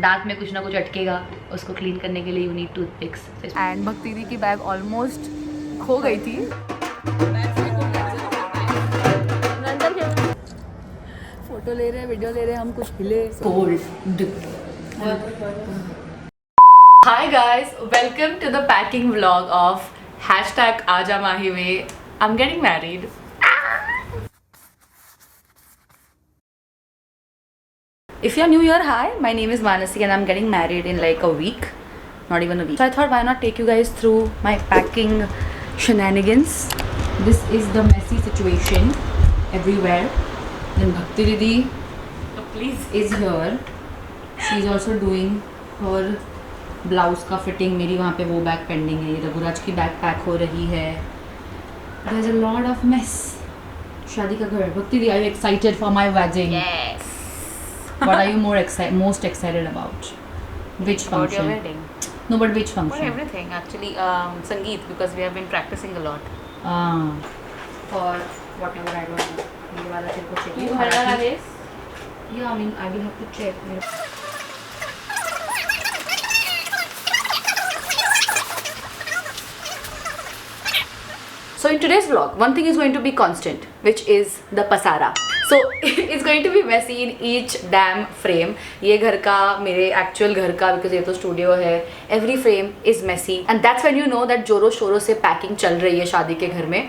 दांत में कुछ ना कुछ अटकेगा, उसको क्लीन करने के लिए यू नीड टूथपिक्स। एंड भक्ति दी की बैग ऑलमोस्ट खो गई थी। फोटो ले रहे हैं, वीडियो ले रहे हैं, हम कुछ हिले cold. Hi guys, welcome to the packing vlog of #Aajamahive. I'm getting married. If you're new here, hi, my name is Manasi and I'm getting married in like a week. Not even a week. So I thought why not take you guys through my packing shenanigans. This is the messy situation everywhere. Then Bhakti Didi please is here. She's also doing her blouse का fitting. मेरी वहाँ पे वो bag pending है, रघुराज की bag pack हो रही है। There is a lot of mess. शादी का घर। भक्ति दी, are you excited for my wedding? Yes. What are you most excited about? Which function? About your wedding. No, but which function? For everything actually. Sangeet, because we have been practicing a lot. For whatever, I don't know. ये वाला तेरे को चाहिए? You heard about this? Yeah, I mean I will have to check. So in today's vlog, one thing is going to be constant, which is the pasara. So it's going to be messy in each damn frame. ये घर का, मेरे actual घर का, because ये तो studio है. Every frame is messy, and that's when you know that जोरों शोरों से packing चल रही है शादी के घर में.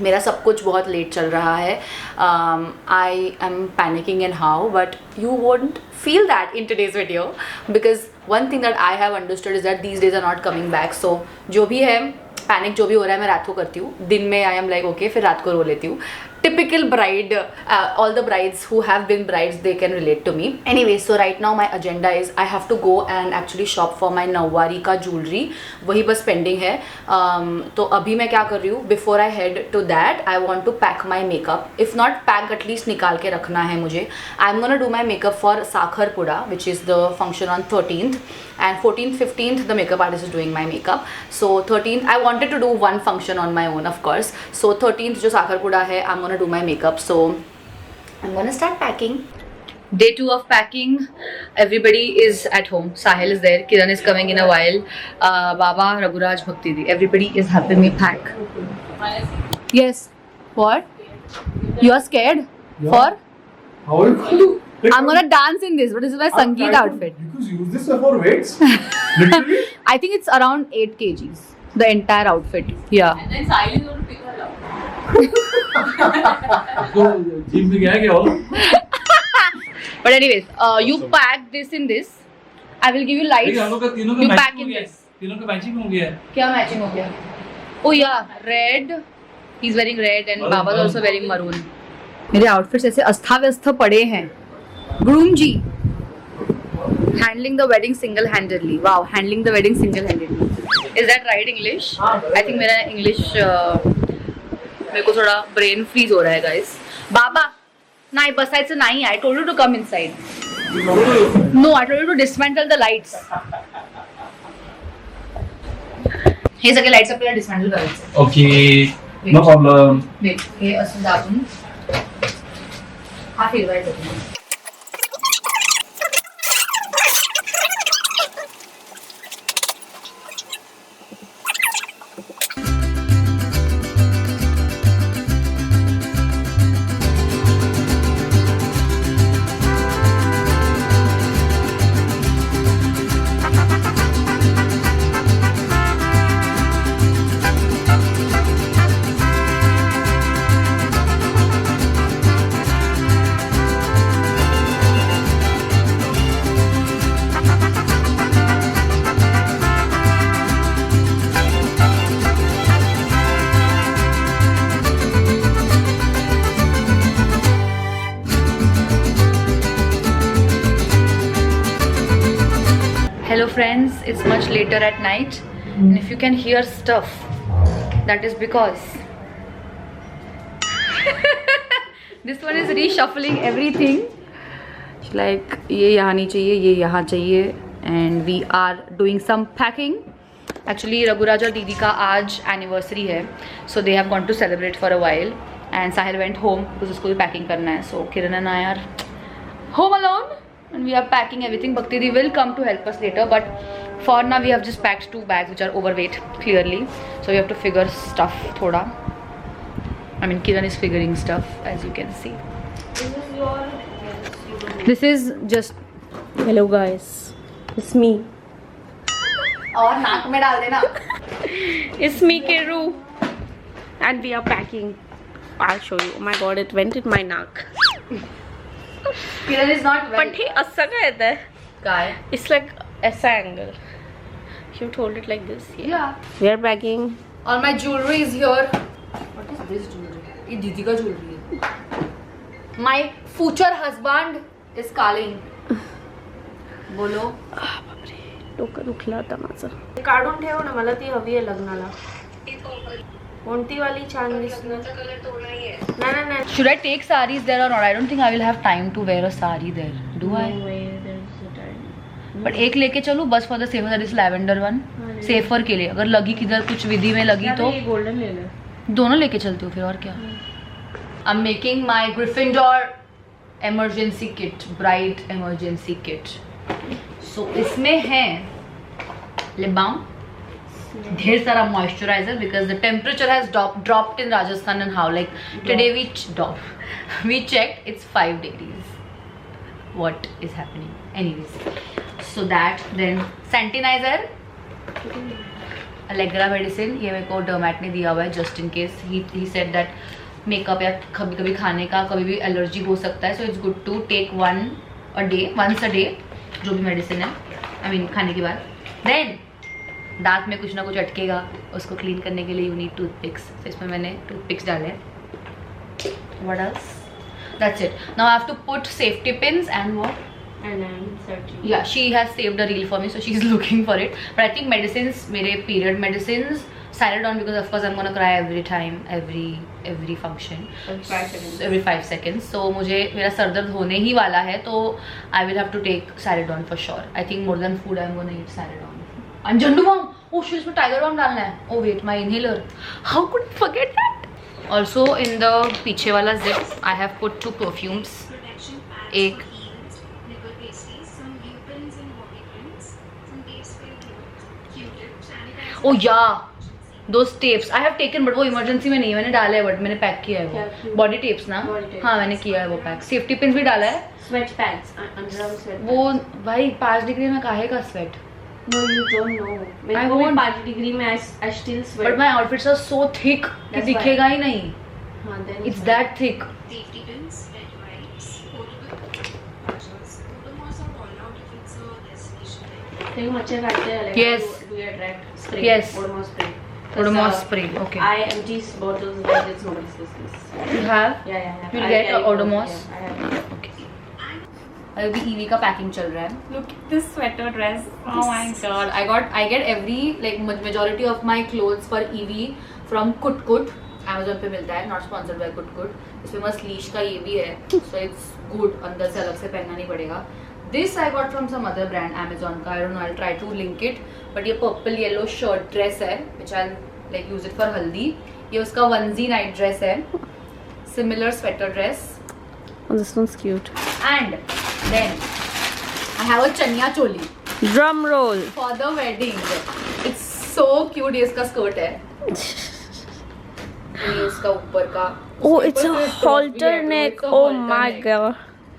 मेरा सब कुछ बहुत लेट चल रहा है. I am panicking in how, but you won't feel that in today's video because one thing that I have understood is that these days are not coming back. So जो भी है, पैनिक जो भी हो रहा है, मैं रात को करती हूँ. दिन में आई एम लाइक ओके, फिर रात को रो लेती हूँ. Typical bride, all the brides who have been brides, they can relate to me. Anyway, so right now my agenda is I have to go and actually shop for my नौवारी का jewelry. वही बस pending है. तो अभी मैं क्या कर रही हूँ? Before I head to that, I want to pack my makeup. If not pack, at least निकाल के रखना है मुझे. I'm gonna do my makeup for Sakharpura, which is the function on 13th. And 14th, 15th, the makeup artist is doing my makeup. So 13th, I wanted to do one function on my own, of course. So 13th जो Sakharpura है, I'm gonna do my makeup. So I'm gonna start packing. Day 2 of packing. Everybody is at home. Sahil is there. Kiran is coming in a while. Baba, Raguraj, Bhakti Di. Everybody is helping me pack. Yes. What? You are scared? Yeah. For? How are you going to? I'm gonna dance in this, but this is my Sangeet outfit. Because use this for weights? Literally? I think it's around 8 kgs. The entire outfit. Yeah. And then Sahil is going to pick her up. So, gym में गया क्या हो? But anyways, you pack this in this. I will give you lights. हम लोग का तीनों का You pack matching in हो गया. this. तीनों का मैचिंग हो गया. क्या मैचिंग हो गया? Oh yeah, red. He's wearing red and Baba is also wearing maroon. मेरे outfits ऐसे अस्था-व्यस्थ पड़े हैं. Groom ji, handling the wedding single-handedly. Wow, handling the wedding single-handedly. Is that right English? I think मेरा English मेरे को थोड़ा brain freeze हो रहा है guys. बाबा, नाही बसायचं नाही. I told you to come inside. No, I told you to dismantle the lights. हे सगळे lights आपल्याला dismantle करायचे. Okay, no problem. Wait, हे असं दाबून हा फिरवायचा. Hello friends, it's much later at night and if you can hear stuff, that is because this one is reshuffling everything. Like ये यहाँ नहीं चाहिए, ये यहाँ चाहिए and we are doing some packing. Actually Raghuraj और दीदी का आज anniversary है, so they have gone to celebrate for a while and Sahil went home because उसको भी packing करना है. So Kiran and I are home alone. and we are packing everything. Bhakti Di will come to help us later, but for now we have just packed 2 bags which are overweight clearly, so we have to figure stuff thoda. I mean, Kiran is figuring stuff, as you can see. This is just Hello guys, it's me. और नाक में डाल देना. It's me, Kiru. And we are packing. I'll show you. Oh my god, it went in my nack. Kiran is not well. But he असं काय येतंय? Guy. It's like ऐसा angle. You hold it like this. Yeah. We are packing. All my jewelry is here. What is this jewelry? ये दीदी का jewelry है. My future husband is calling. बोलो. बापरे, डोकं दुखलं आता माझं. काढून ठेव ना, मला ती हवी आहे लग्नाला. कोणती वाली छान दिसणार? नाही. Should I take sarees there or not? I don't think I will have time to wear a sari there. Do I? But एक लेके चलूँ बस for the safer, that is lavender one. Safer के लिए. अगर लगी किधर कुछ विधि में लगी तो गोल्डन ले ले. दोनों लेके चलती हूँ फिर, और क्या. I'm making my Gryffindor emergency kit, bride emergency kit. So इसमें है lip balm, ढेर सारा moisturizer because the temperature has dropped in Rajasthan and how like today we checked, it's 5 degrees. What is happening? Anyways, so that, then Santinizer, Allegra medicine, ये मेरे को डर्मैट ने दिया हुआ है just in case he said that makeup या कभी कभी खाने का कभी भी एलर्जी हो सकता है, so it's good to take once a day जो भी मेडिसिन है, I mean खाने के बाद. Then दांत में कुछ ना कुछ अटकेगा, उसको क्लीन करने के लिए यू नीड टूथपिक्स, तो इसमें मैंने टूथपिक्स डाले. What else? That's it. Now I have to put safety pins and what? And I'm searching. Yeah, she has saved a reel for me, so she's looking for it. But I think medicines, मेरे period medicines, Saridon, because of course I'm gonna cry every time, every function. Every 5 seconds. So मुझे मेरा sir दर्द होने ही वाला है, तो I will have to take Saridon for sure. I think more than food I'm gonna eat Saridon. And Jandu Balm. Oh shit, इसमें Tiger Balm डालना है. Oh wait, my inhaler. How could I forget that? Also in the पीछे वाला zip, I have put 2 perfumes. एक oh yeah, those tapes I have taken, but वो emergency में नहीं है, मैंने डाला है, बट मैंने पैक किया है वो. बॉडी टेप्स ना. हाँ मैंने किया है वो पैक. सेफ्टी पिन भी डाला है. Sweat pads. Underarm sweat. वो भाई 5 डिग्री में काहे का sweat. No, you don't know. I won't. 5 degree में I still sweat. But my outfits are so thick कि दिखेगा ही नहीं. हाँ, then It's that thick. Safety pins, red wipes, portable measures. Odomos are called out if it's a destination. कहीं मच्छर काटते हैं. Yes. Do you attract spray? Yes. Odomos spray. Odomos spray. Okay. I empty bottles like it's nobody's business. You have? Yeah. You'll I get carry Odomos? both, yeah, I have. Okay. अभी EV का packing चल रहा है. Look at this sweater dress. Oh my god. I get every like majority of my clothes for EV from Kutkut. Amazon पे मिलता है, not sponsored by Kutkut. इसमें मस्त लीश का ये भी है, so it's good. अंदर से अलग से पहनना नहीं पड़ेगा. This I got from some other brand, Amazon का. I don't know. I'll try to link it. But ये purple yellow shirt dress है, which I'll like use it for haldi. ये उसका onesie night dress है. Similar sweater dress. Oh, this one's cute. And then I have a chaniya choli Drum roll. for the wedding. It's so cute. ये इसका skirt है. ये इसका ऊपर का. Oh, उसके it's ऊपर a फिर tops भी halter है, तो neck. it's a Oh halter my neck. god.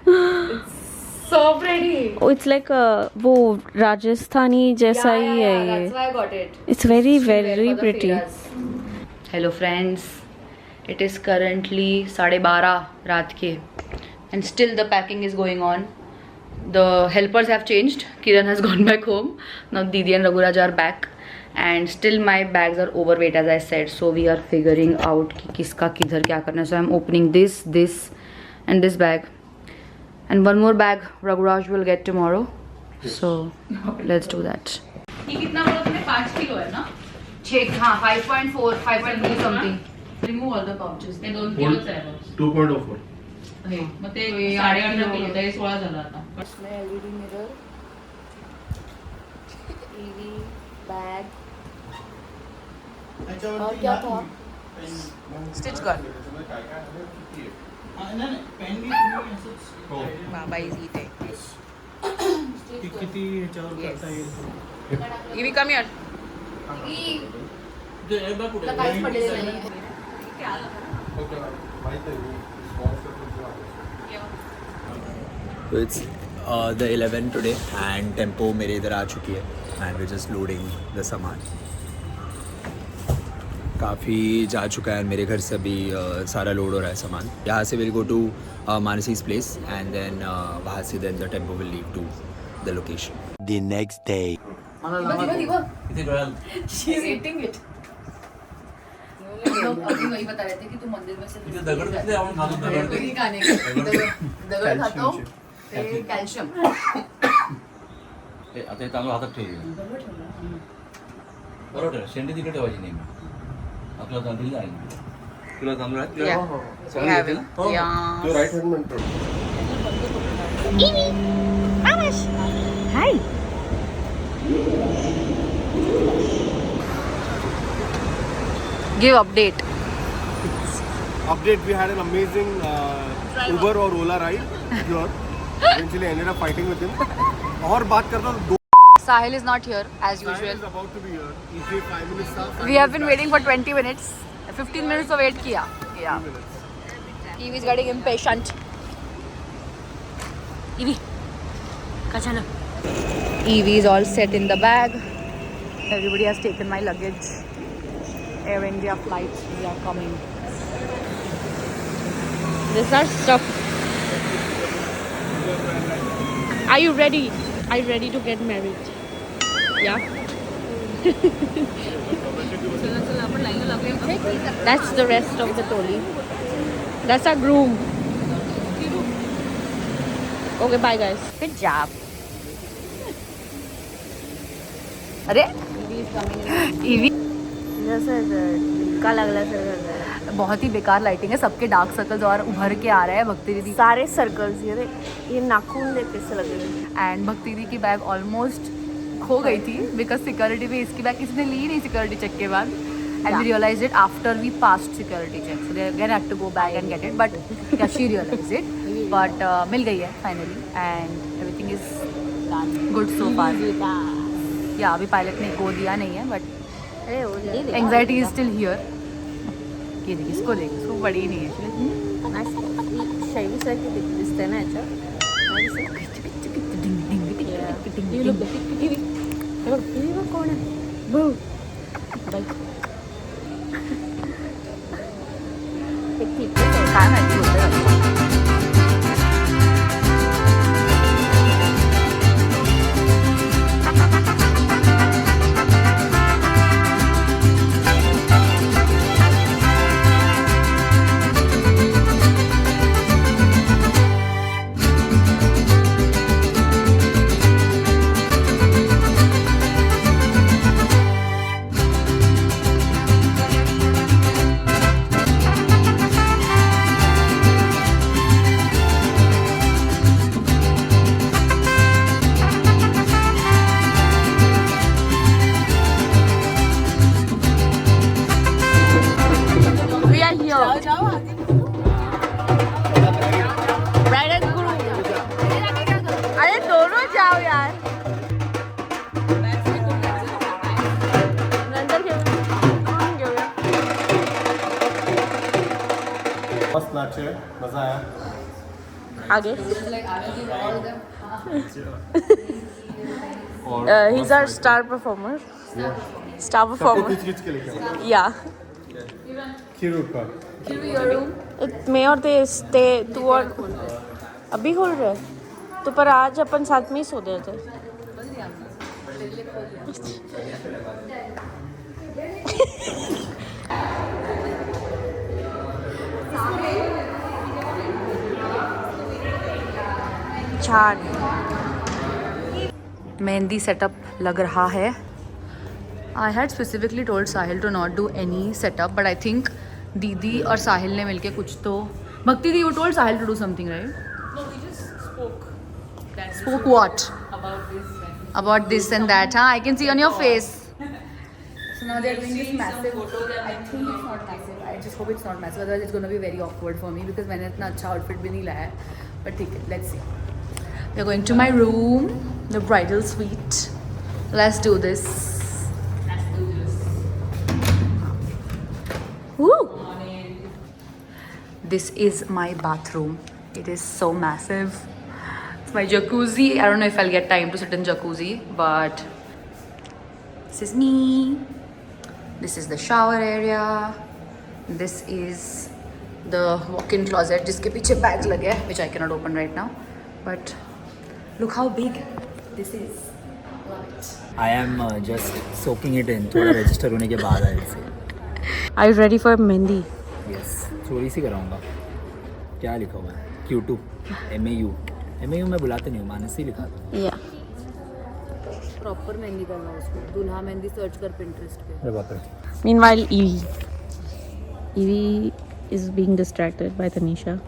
It's so pretty. Oh, it's like a वो राजस्थानी जैसा ही है ये. That's why I got it. It's very She'll wear very for the pretty. fairas. Hello friends. It is currently 12:30 रात के. And still the packing is going on. The helpers have changed. Kiran has gone back home. Now Didi and Raguraj are back. And still my bags are overweight as I said. So we are figuring out कि किसका किधर क्या करना है. So I'm opening this and this bag. And one more bag Raguraj will get tomorrow. So let's do that. ये कितना बोला तुमने? 5 किलो है ना? 6 हाँ 5.4 5.3 something. Remove all the pouches. ये 2 किलो है. 2.04. मग ते 8.5 किलो होतं, हे 16 झालं आता. इसमें LED मिरर, EV बैग और क्या था? स्टिच कर. बाबा इज ईटिंग. किती ह्याच्यावर करता येईल. इवी कम हियर. काहीच पडलेलं नाही. So it's the 11 today and tempo मेरे इधर आ चुकी है and we're just loading the सामान. काफ़ी जा चुका है मेरे घर से अभी सारा लोड हो रहा है सामान. यहाँ से will go to Mansi's place and then वहाँ से then the tempo will leave to the location. The next day. She's eating it. लोग अभी वही बता रहे थे कि तू मंदिर में से वही खाने दगड खातो ते कॅल्शियम. आता तांदूळ हातात ठेवले बरोबर. शेंडी तिकडे ठेवायची नाही. आपला तांदूळ दिला आहे. तुला तांदूळ आहे? तो राईट हँड म्हणतो. Give update. Update, we had an amazing Uber or Ola ride here. Eventually ended up fighting with him. और बात करता हूँ. Sahil is not here as Sahil usual. is about to be here. Easily 5 minutes था. We have been waiting for 20 minutes. 15 minutes to wait किया. Yeah. Evie is getting impatient. Evie, कहाँ Evie is all set in the bag. Everybody has taken my luggage. Air India flights, we are coming. This is our stuff. Are you ready? Are you ready to get married? Yeah. That's the rest of the Toli. That's our groom. Okay, bye guys. Good job. अरे Evie का लगला sir. बहुत ही बेकार lighting है. सबके dark circles और उभर के आ रहे हैं. भक्ति दीदी सारे सर्कल्स ये नाखून देख कैसे लग रहे हैं. एंड भक्ति दीदी की बैग ऑलमोस्ट खो गई थी बिकॉज सिक्योरिटी भी इसकी बैग इसने ली नहीं सिक्योरिटी चेक के बाद. And we realise it after we passed security check. So they again had to go back and get it. But she realise it. But मिल गई है finally and everything is good so far. या अभी pilot ने go दिया नहीं है but anxiety is still here. ये देखिए इसको देख इसको बड़ी नहीं है. शैली सारखी दिसते ना याच्यात. कोण आहे काय माहिती होतं. अरे दोनों जाओ यार. नंतर घेऊया. मस्त नाचे. मजा आया. आगे. He's our star performer. Star performer. खींच के लेके आओ. Yeah. खीरू का. मैं और ते तू और अभी खोल रहे तो पर आज अपन साथ में ही सो गए थे. छान मेहंदी सेटअप लग रहा है. I had specifically told Sahil to not do any setup but I think दीदी और साहिल ने मिलके कुछ तो. भक्ति दी, you told Sahil to do something right? No, we just spoke. Spoke what? About this and that, huh? I can see on your face. So now they're doing this massive. I think it's not massive. I just hope it's not massive. Otherwise, it's going to be very awkward for me because मैंने इतना अच्छा outfit भी नहीं लाया है. But ठीक है, let's see. We're going to my room. the bridal suite. Let's do this. Woo! This is my bathroom. It is so massive. It's my jacuzzi. I don't know if I'll get time to sit in jacuzzi, but this is me. This is the shower area. This is the walk-in closet जिसके पीछे bags लगे हैं, which I cannot open right now. But look how big this is. Love it. I am just soaking it in. थोड़ा register होने के बाद आए से. Are you ready for mehndi? Yes. चोरी सी कराऊंगा. क्या लिखा हुआ है? Q2. MAU. MAU मैं बुलाते नहीं हूँ, मानसी लिखा था. Yeah. प्रॉपर मेहंदी करना उसको. दूल्हा मेहंदी सर्च कर Pinterest पे. अरे बाप रे. Meanwhile, Evie is being distracted by Tanisha.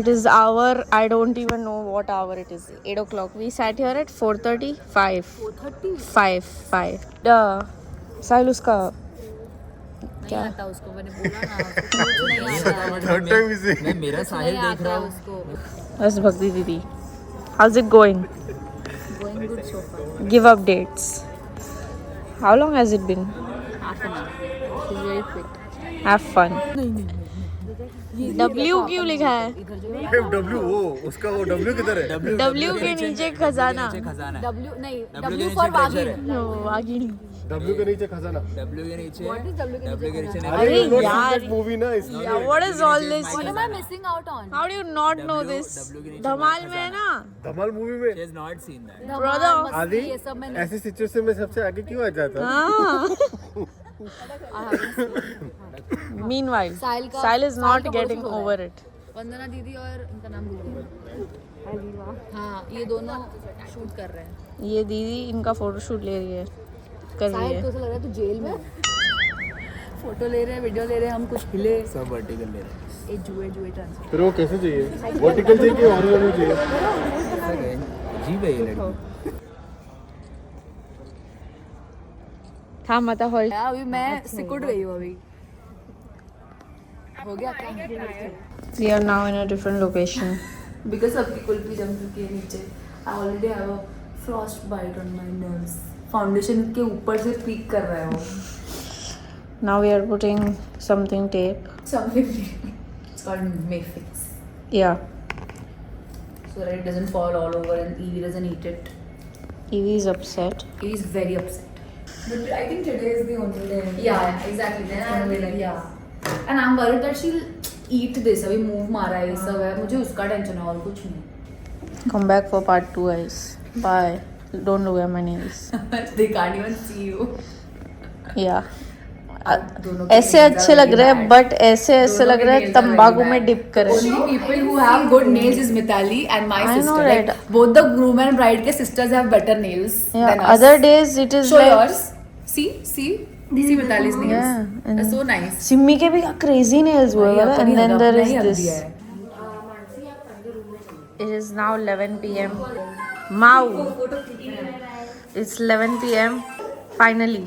It is hour, I don't even know what hour it is. 8 o'clock. We sat here at 4:30. 5. 4:30? 5. साहिल उसका क्या आता उसको मैंने बोला ना उसको कुछ नहीं आता. थर्ड टाइम इसे मैं मेरा साहिल देख रहा हूँ. उसको बस भक्ति दीदी. How's it going? going good so far. Give updates. How long has it been? Half an hour. She's very quick. Have fun. W क्यों लिखा है? W वो उसका वो W किधर है? W के नीचे खजाना. खजाना है. W नहीं W के W नीचे for treasure वागिन. है. वागिनी. W के नीचे खजाना. W के नीचे. What is W के नीचे W के नीचे खजाना? अरे नहीं. यार. मूवी ना इसलिए. Yeah, what is all this? What am I missing out on? How do you not know this? W के नीचे धमाल में है ना? धमाल मूवी में She has not seen that. Brother. आदि ये सब मैंने ऐसी सिचुएशन में सबसे आगे क्यों आ जाता? हाँ. Meanwhile, साहिल का Sahil is not का getting photoshoot हो over रहा है. it. वंदना दीदी और इनका नाम भूल गई. हाँ ये दोनों शूट कर रहे हैं. ये दीदी इनका फोटोशूट ले रही है, कर रही साहिल है. तो ऐसा लग रहा है तू जेल में है. फोटो ले रहे हैं, वीडियो ले रहे हैं, हम कुछ हिले. सब वर्टिकल ले रहे हैं. ये जुए ट्रांसफर. फिर वो कैसे चाहिए? वर्टिकल चाहिए कि हॉरिजॉन्टल चाहिए? अजीब है ये लड़की. था मत हॉल. अभी मैं सिकुड़ गई हूँ अभी. हो गया क्या? We are now in a different location. Because सबकी कुल्फी जम चुकी है नीचे. I already have a frost bite on my nails. Foundation के ऊपर से पीक कर रहा है वो. Now we are putting something tape. Something it's called Mefix. Yeah. So that it doesn't fall all over and Evie doesn't eat it. Evie is upset. He is very upset. But I think today is the only day. Yeah, exactly. Then I'm like, yeah. And I'm worried that she'll eat this. अभी move मारा है ये सब है. मुझे उसका tension है और कुछ नहीं. Come back for part 2, guys. Bye. Don't look at my nails. They can't even see you. Yeah. दोनों के ऐसे nails अच्छे are लग very रहे हैं bad. बट ऐसे ऐसे दोनों लग के रहा है nails are very तंबाकू में bad. डिप करे. Only people who have good nails is Mitali and my I know, sister. right? Like both the groom and bride के sisters have better nails Yeah. than us. Other days it is Show like. yours. See Mitali's nails. Yeah, and- They're so nice. Simmi के भी crazy nails हुए भाई, हैं. अपनी And then जगह there अपना is ही हल्दी this. है. It is now 11 p.m. Mau. It's 11 p.m. Finally.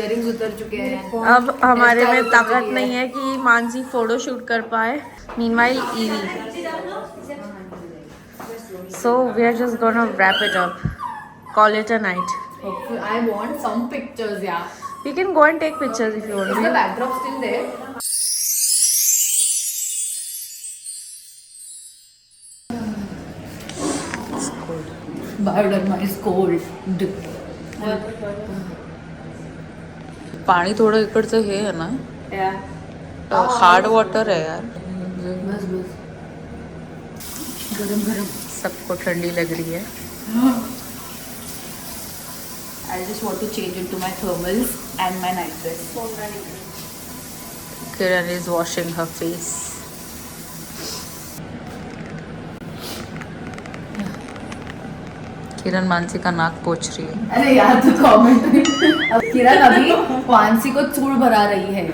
Earrings उतर चुके हैं. अब हमारे में ताकत नहीं है कि मानसी फोटो शूट कर पाए. Meanwhile, Evie. So we are just gonna wrap it up. Call it a night. I want some pictures, yeah. We can go and take pictures if you Is the want. backdrop still there? Biodharma is cold. पाणी थोडं इकडचं हे आहे ना, Yeah. Hard water है यार. बस गरम. सबको ठंडी लग रही है. I just want to change into my thermals and my night dress. Kiran is washing her face. किरण मानसी का नाक पोछ रही है. अरे यार तू कमेंट. अब किरण अभी मानसी को चूड़ भरा रही है,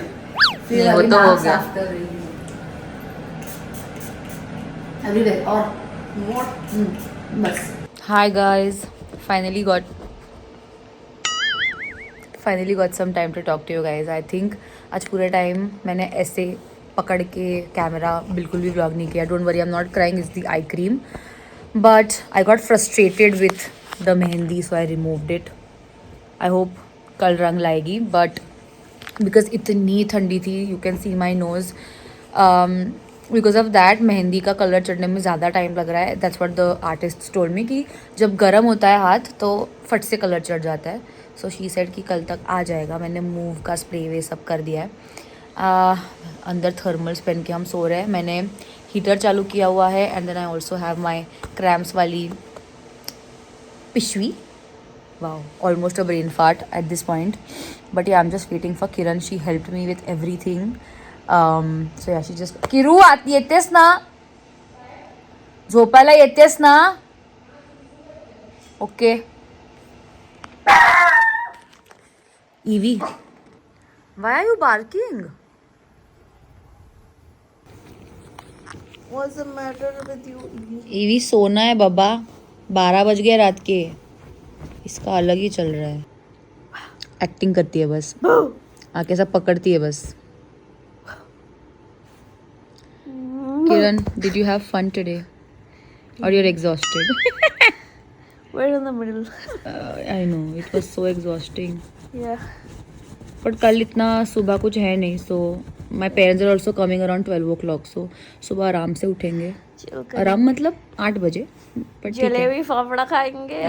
फिर वो अभी तो हो नाक गया. साफ कर रही है. अभी देख और बस. Hi guys, finally got some time to talk to you guys. I think आज पूरे टाइम मैंने ऐसे पकड़ के कैमरा बिल्कुल भी व्लॉग नहीं किया. Don't worry, I am not crying, it's the ice cream. But I got frustrated with the mehndi, so I removed it. I hope कल रंग लाएगी, बट बिकॉज इतनी ठंडी थी, you can see my nose, because of that mehndi का colour चढ़ने में ज़्यादा टाइम लग रहा है. That's what the artist told me कि जब गर्म होता है हाथ तो फट से कलर चढ़ जाता है. सो शी सेड कि कल तक आ जाएगा. मैंने मूव का स्प्रे वे सब कर दिया है. अंदर थर्मल्स पहन के हम सो रहे हैं. मैंने हीटर चालू किया हुआ है and then I also have my cramps वाली पिशवी. Wow, almost a brain fart at this point. But yeah, I am just waiting for Kiran. She helped me with everything. So yeah, she just. Kiru, आत येतेस ना? झोपायला येतेस ना? Okay. EV, why are you barking? What's the matter with you? EV सोना है बाबा, 12 बज गए रात के. इसका अलग ही चल रहा है. एक्टिंग करती है बस, आके सब पकड़ती है बस. किरण, did you have fun today? Or you're exhausted? We're in the middle. I know, it was so exhausting. Yeah. But कल इतना सुबह कुछ है नहीं. So my parents are also coming around 12 o'clock. So सुबह आराम से उठेंगे. आराम मतलब 8 बजे. बट जलेबी फाफड़ा खाएंगे.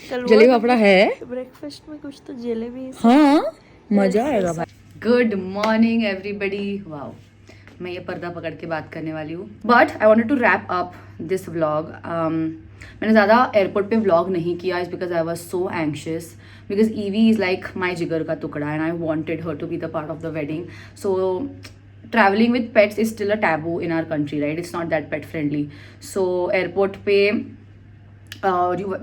जलेबी फाफड़ा है ब्रेकफास्ट में, कुछ तो जलेबी. हाँ, मजा आएगा भाई. Good morning everybody. वाओ, मैं ये पर्दा पकड़ के बात करने वाली हूँ. But I wanted to wrap up this vlog. मैंने ज़्यादा एयरपोर्ट पे व्लॉग नहीं किया is because I was so anxious, because Evie is like my जिगर का टुकड़ा and I wanted her to be the part of the wedding. So traveling with pets is still a taboo in our country, right? It's not that pet friendly. So airport पे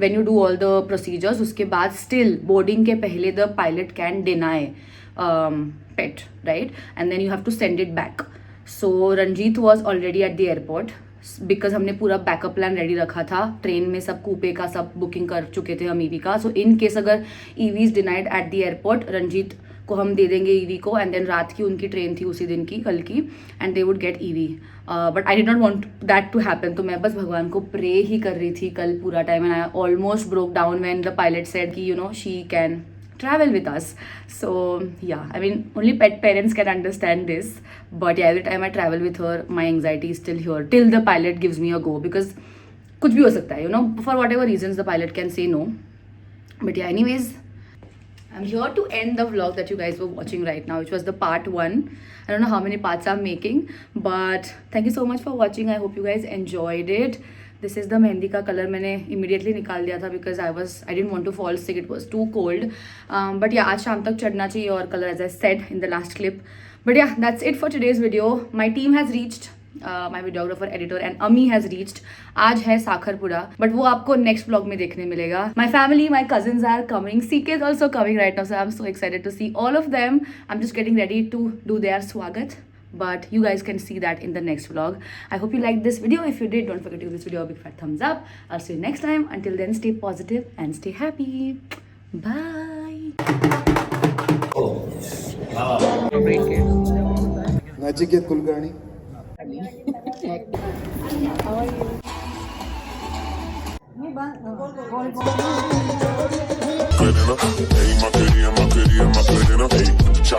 when you do all the procedures, उसके बाद still boarding के पहले the pilot can deny pet, right? And then you have to send it back. So Ranjit was already at the airport because हमने पूरा backup plan ready रखा था. Train में सब कूपे का सब बुकिंग कर चुके थे हम ईवी का. सो इन केस अगर Evie is denied at the airport, Ranjit को हम दे देंगे ईवी को. एंड देन रात की उनकी ट्रेन थी उसी दिन की, कल की, and they would get Evie. But I did not want that to happen. तो मैं बस भगवान को प्रे ही कर रही थी कल पूरा time. And I almost broke down when the pilot said कि you know she can travel with us. So yeah, I mean only pet parents can understand this, but yeah, every time I travel with her my anxiety is still here till the pilot gives me a go, because कुछ भी हो सकता है, you know, for whatever reasons the pilot can say no. But yeah, anyways, I'm here to end the vlog that you guys were watching right now, which was the part 1. I don't know how many parts I'm making, but thank you so much for watching. I hope you guys enjoyed it. This is the mehndi का colour. मैंने immediately निकाल दिया था because I didn't want to fall sick, it was too cold. But yeah, आज शाम तक चढ़ना चाहिए और colour, as I said in the last clip. But yeah, that's it for today's video. My team has reached, my videographer, editor and Ami has reached. आज है साखरपुरा, but वो आपको नेक्स्ट ब्लॉग में देखने मिलेगा. My family, my cousins are coming. CK is also coming right now, so I am so excited to see all of them. I am just getting ready to do their swagat. But you guys can see that in the next vlog. I hope you liked this video. If you did, don't forget to give this video a big fat thumbs up. I'll see you next time. Until then, stay positive and stay happy. Bye. Nachiket Kulkarni. My querida, my querida, my querida, my querida,